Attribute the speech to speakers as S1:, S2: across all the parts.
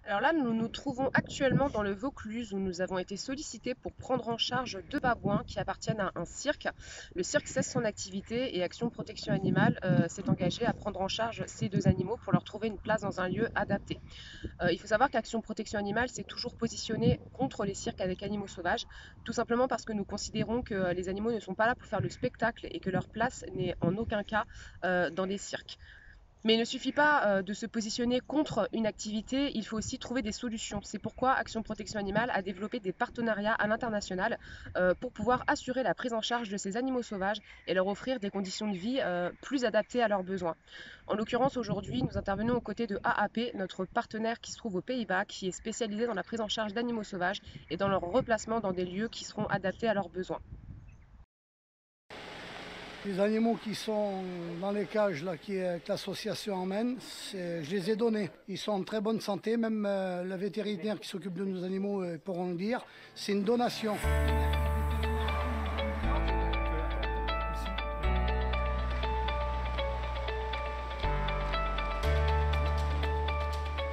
S1: Alors là, nous nous trouvons actuellement dans le Vaucluse où nous avons été sollicités pour prendre en charge deux babouins qui appartiennent à un cirque. Le cirque cesse son activité et Action Protection Animale s'est engagé à prendre en charge ces deux animaux pour leur trouver une place dans un lieu adapté. Il faut savoir qu'Action Protection Animale s'est toujours positionné contre les cirques avec animaux sauvages, tout simplement parce que nous considérons que les animaux ne sont pas là pour faire le spectacle et que leur place n'est en aucun cas dans des cirques. Mais il ne suffit pas de se positionner contre une activité, il faut aussi trouver des solutions. C'est pourquoi Action Protection Animale a développé des partenariats à l'international pour pouvoir assurer la prise en charge de ces animaux sauvages et leur offrir des conditions de vie plus adaptées à leurs besoins. En l'occurrence, aujourd'hui, nous intervenons aux côtés de AAP, notre partenaire qui se trouve aux Pays-Bas, qui est spécialisé dans la prise en charge d'animaux sauvages et dans leur replacement dans des lieux qui seront adaptés à leurs besoins.
S2: Les animaux qui sont dans les cages là, que l'association emmène, je les ai donnés. Ils sont en très bonne santé, même le vétérinaire qui s'occupe de nos animaux pourront le dire. C'est une donation.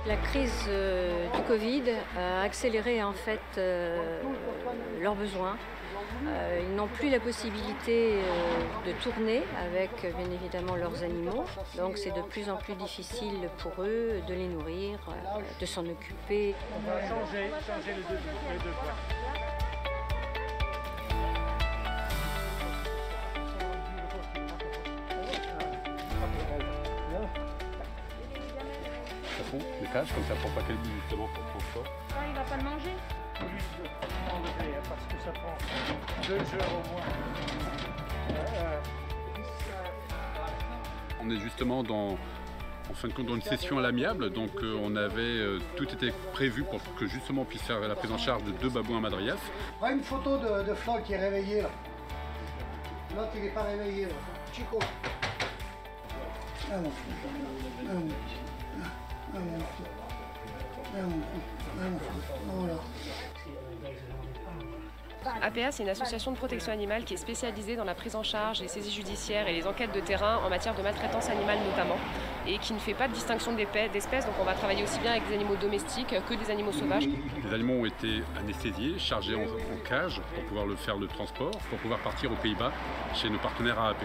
S3: La crise du Covid a accéléré en fait leurs besoins. Ils n'ont plus la possibilité de tourner avec bien évidemment leurs animaux, donc c'est de plus en plus difficile pour eux de les nourrir, de s'en occuper.
S4: On va changer les deux poids.
S5: Les cages comme ça pour pas qu'elle bouge justement pour fort.
S6: Ah, il va pas le manger?
S4: Oui, enlever parce que ça prend 2 heures au moins.
S5: On est justement en fin de compte dans une session à l'amiable, donc on avait tout était prévu pour que justement on puisse faire la prise en charge de deux babouins madrias.
S2: Prends une photo de Flo qui est réveillé là. L'autre il n'est pas réveillé là. Chico. Ah, mon fou. Ah, mon fou. Ah, mon fou. Ah, mon fou. Ah, mon fou. Voilà.
S1: APA, c'est une association de protection animale qui est spécialisée dans la prise en charge, les saisies judiciaires et les enquêtes de terrain en matière de maltraitance animale notamment, et qui ne fait pas de distinction d'espèces, donc on va travailler aussi bien avec des animaux domestiques que des animaux sauvages.
S5: Les animaux ont été anesthésiés, chargés en cage pour pouvoir faire le transport, pour pouvoir partir aux Pays-Bas chez nos partenaires AAP.